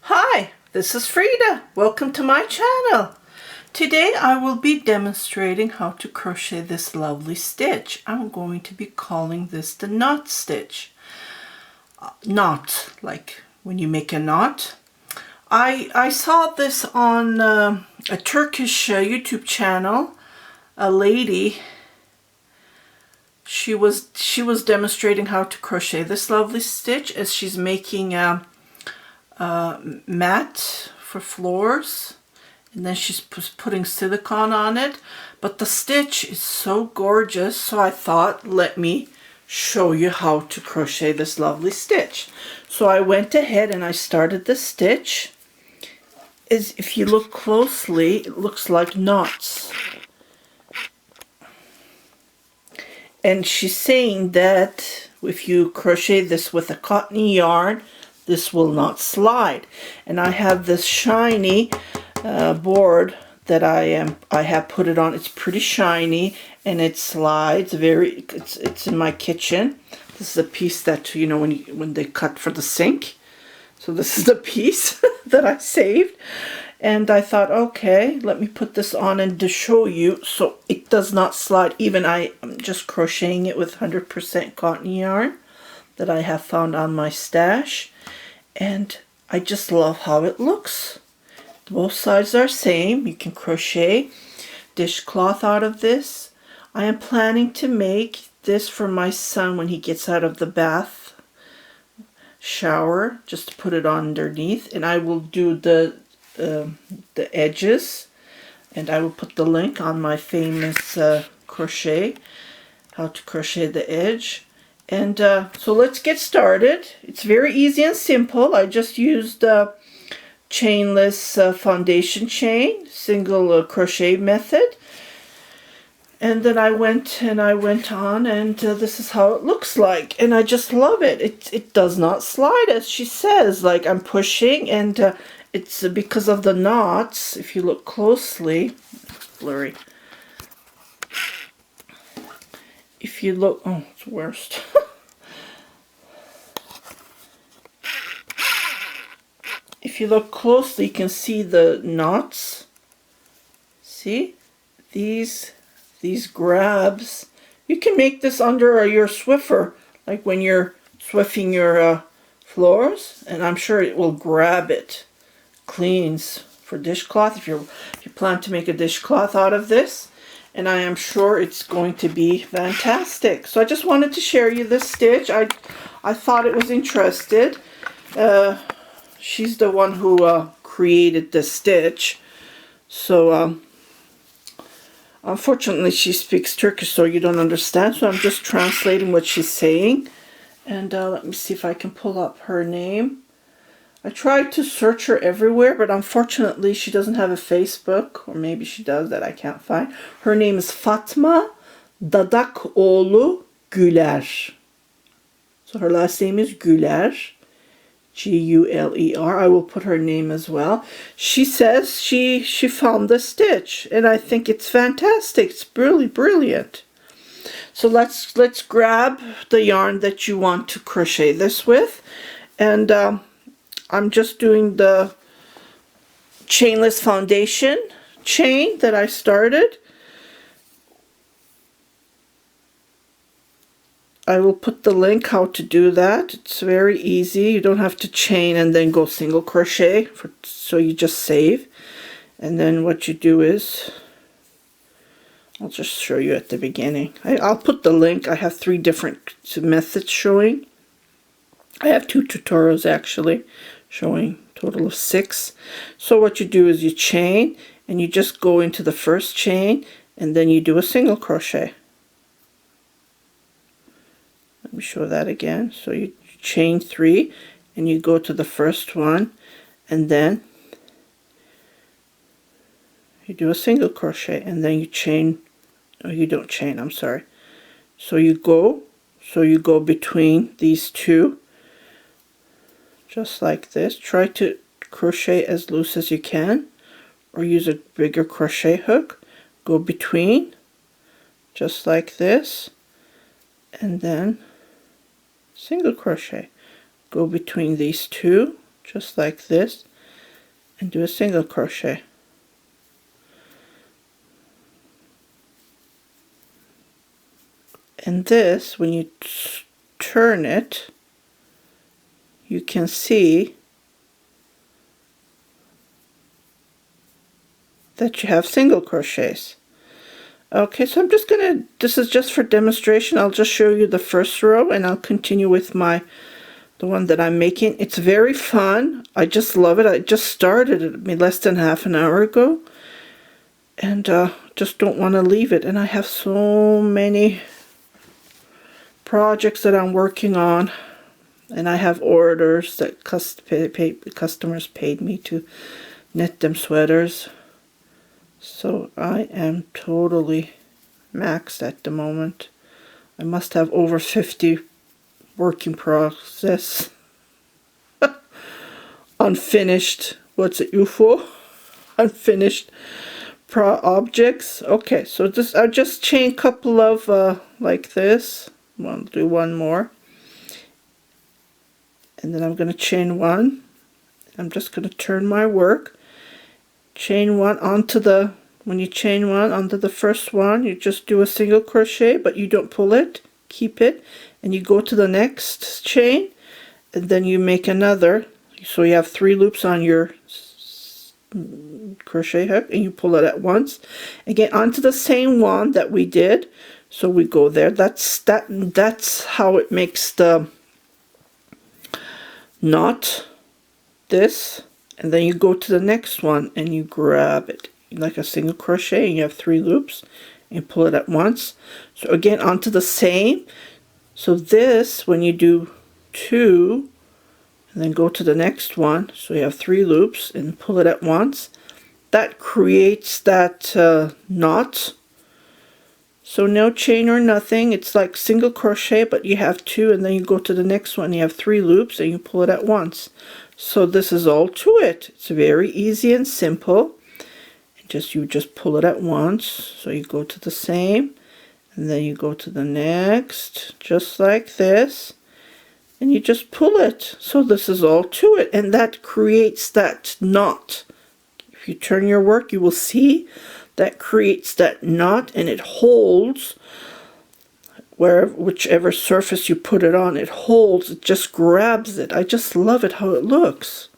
Hi, this is Frida. Welcome to my channel. Today I will be demonstrating how to crochet this lovely stitch. I'm going to be calling this the knot stitch. Knot, like when you make a knot. I saw this on a Turkish YouTube channel. A lady, she was demonstrating how to crochet this lovely stitch as she's making a mat for floors, and then she's putting silicone on it. But the stitch is so gorgeous, so I thought, let me show you how to crochet this lovely stitch. So I went ahead and I started the stitch. If you look closely, it looks like knots. And she's saying that if you crochet this with a cotton yarn, this will not slide. And I have this shiny board that I have put it on. It's pretty shiny and it slides very. It's in my kitchen. This is a piece that, you know, when they cut for the sink. So this is the piece that I saved. And I thought, okay, let me put this on and to show you so it does not slide. Even I'm just crocheting it with 100% cotton yarn that I have found on my stash. And I just love how it looks. Both sides are same. You can crochet dishcloth out of this. I am planning to make this for my son when he gets out of the bath shower, just to put it on underneath. And I will do the edges, and I will put the link on my famous crochet, how to crochet the edge. And so let's get started. It's very easy and simple. I just used chainless foundation chain, single crochet method. And then I went on, and this is how it looks like. And I just love it. It does not slide, as she says. Like, I'm pushing, and it's because of the knots. If you look closely, it's blurry. If you look, oh, it's worst. If you look closely, you can see the knots. See? These grabs. You can make this under your Swiffer, like when you're swiffing your floors, and I'm sure it will grab it. Cleans for dishcloth if you plan to make a dishcloth out of this. And I am sure it's going to be fantastic. So I just wanted to share you this stitch. I thought it was interesting. She's the one who created the stitch. So unfortunately she speaks Turkish, so you don't understand. So I'm just translating what she's saying. And let me see if I can pull up her name. I tried to search her everywhere, but unfortunately she doesn't have a Facebook, or maybe she does that I can't find. Her name is Fatma Dadakoğlu Güler. So her last name is Güler, Guler. I will put her name as well. She says she found the stitch, and I think it's fantastic. It's really brilliant. So let's grab the yarn that you want to crochet this with, and I'm just doing the chainless foundation chain that I started. I will put the link how to do that. It's very easy. You don't have to chain and then go single crochet, so you just save. And then what you do is, I'll just show you at the beginning. I'll put the link. I have 3 different methods showing. I have 2 tutorials actually showing a total of 6. So what you do is you chain, and you just go into the first chain, and then you do a single crochet. Let me show that again. So you chain 3, and you go to the first one, and then you do a single crochet, and then you chain. Oh, you don't chain, I'm sorry. So you go between these 2, just like this. Try to crochet as loose as you can, or use a bigger crochet hook. Go between, just like this, and then single crochet. Go between these 2, just like this, and do a single crochet. And this, when you turn it, you can see that you have single crochets. Okay, so I'm just gonna, this is just for demonstration. I'll just show you the first row and I'll continue with the one that I'm making. It's very fun. I just love it. I just started it less than half an hour ago, and just don't want to leave it. And I have so many projects that I'm working on, and I have orders that customers paid me to knit them sweaters. So I am totally maxed at the moment. I must have over 50 work in process. Unfinished, what's it, UFO? Unfinished objects. Okay, so this, I'll just chain a couple of like this. I'll do one more. And then I'm going to chain one. I'm just going to turn my work. Chain one onto the, when you chain one onto the first one, you just do a single crochet, but you don't pull it, keep it, and you go to the next chain, and then you make another. So you have 3 loops on your crochet hook, and you pull it at once. Again, onto the same one that we did. So we go there. That's how it makes the knot. This. And then you go to the next one and you grab it like a single crochet, and you have 3 loops and pull it at once. So again, onto the same. So this, when you do 2 and then go to the next one, so you have 3 loops and pull it at once, that creates that knot. So no chain or nothing. It's like single crochet, but you have 2, and then you go to the next one, you have 3 loops and you pull it at once. So this is all to it. It's very easy and simple. You just pull it at once. So you go to the same, and then you go to the next, just like this, and you just pull it. So this is all to it, and that creates that knot. If you turn your work, you will see that creates that knot, and it holds whichever surface you put it on. It holds, it just grabs it. I just love it how it looks.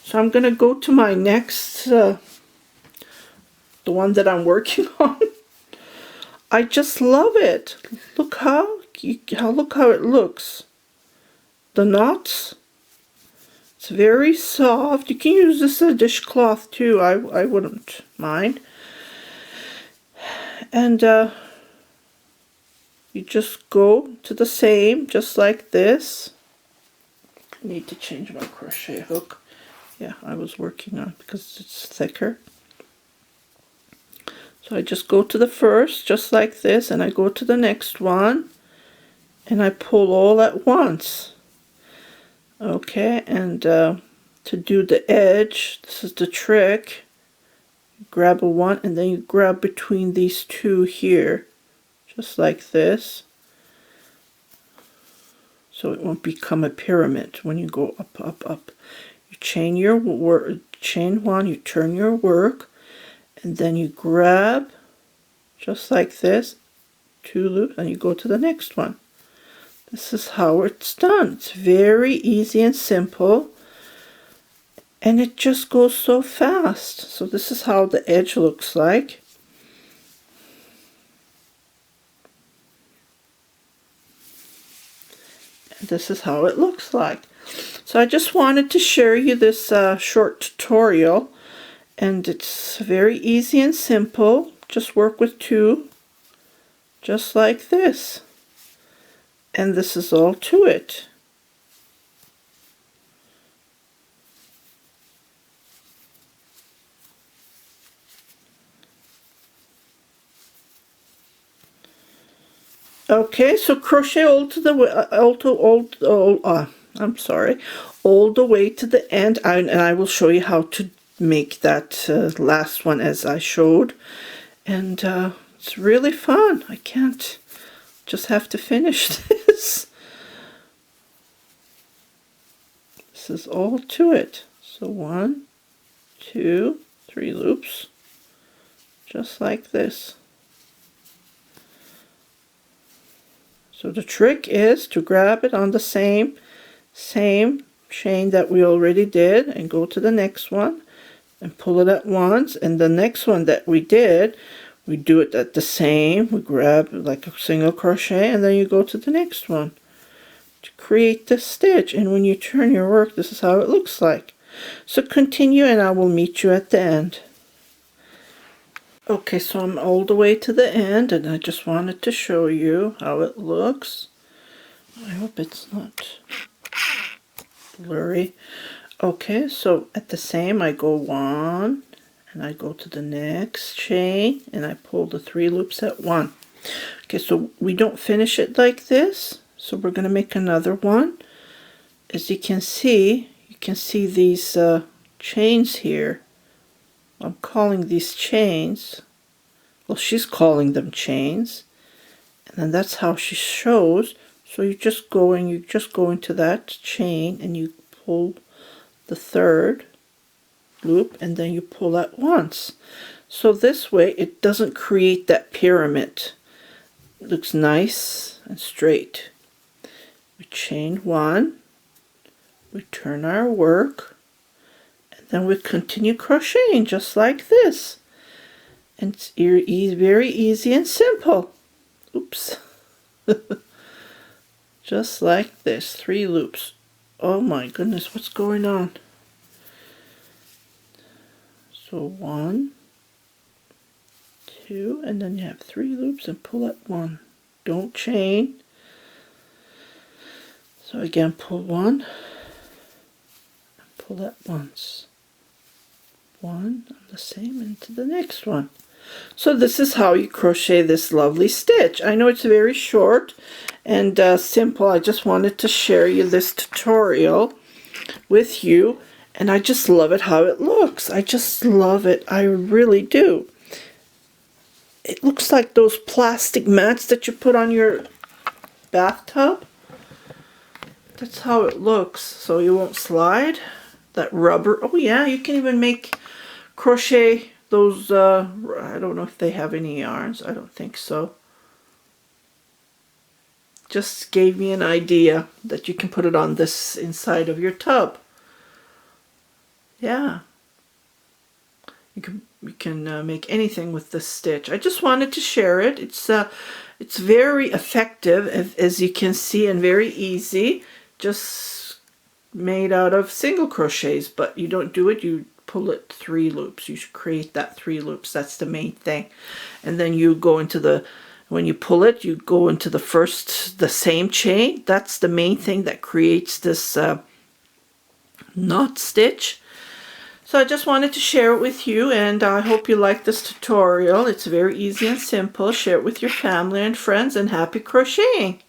So I'm going to go to my next, the one that I'm working on. I just love it. Look look how it looks. The knots. It's very soft. You can use this as a dishcloth too. I wouldn't mind. And you just go to the same, just like this. I need to change my crochet hook. Yeah, I was working on it because it's thicker. So I just go to the first, just like this, and I go to the next one, and I pull all at once. Okay, and to do the edge, this is the trick. You grab a one, and then you grab between these 2 here, just like this, so it won't become a pyramid when you go up, up, up. You chain your work, chain one, you turn your work, and then you grab, just like this, 2 loops, and you go to the next one. This is how it's done. It's very easy and simple, and it just goes so fast. So this is how the edge looks like. And this is how it looks like. So I just wanted to share you this short tutorial, and it's very easy and simple. Just work with 2, just like this. And this is all to it. Okay, so crochet all to the all the way to the end, and I will show you how to make that last one as I showed, and it's really fun. I can't, just have to finish this. This is all to it. So 1, 2, 3 loops, just like this. So the trick is to grab it on the same chain that we already did and go to the next one and pull it at once, and the next one that we did, we do it at the same, we grab like a single crochet, and then you go to the next one to create the stitch. And when you turn your work, this is how it looks like. So continue and I will meet you at the end. Okay, so I'm all the way to the end and I just wanted to show you how it looks. I hope it's not blurry. Okay, so at the same I go 1 and I go to the next chain and I pull the 3 loops at 1. Okay, so we don't finish it like this, so we're going to make another one. As you can see these chains here. I'm calling these chains, well, she's calling them chains, and then that's how she shows. So you just go into that chain and you pull the 3rd loop and then you pull at once. So this way it doesn't create that pyramid. It looks nice and straight. We chain 1, we turn our work, and then we continue crocheting just like this. And it's very easy and simple. Oops. Just like this, 3 loops. Oh my goodness, what's going on? So 1, 2, and then you have 3 loops and pull at 1. Don't chain. So again, pull 1 and pull at once. 1 on the same into the next one. So this is how you crochet this lovely stitch. I know it's very short and simple. I just wanted to share you this tutorial with you, and I just love it how it looks. I just love it. I really do. It looks like those plastic mats that you put on your bathtub. That's how it looks, so you won't slide. That rubber. Oh yeah, you can even make crochet those, I don't know if they have any yarns. I don't think so. Just gave me an idea that you can put it on this inside of your tub. Yeah. You can make anything with this stitch. I just wanted to share it. It's very effective, as you can see, and very easy. Just made out of single crochets, but you don't do it, you pull it 3 loops. You should create that 3 loops. That's the main thing. And then you go into the, when you pull it, you go into the same chain. That's the main thing that creates this knot stitch. So I just wanted to share it with you, and I hope you like this tutorial. It's very easy and simple. Share it with your family and friends, and happy crocheting!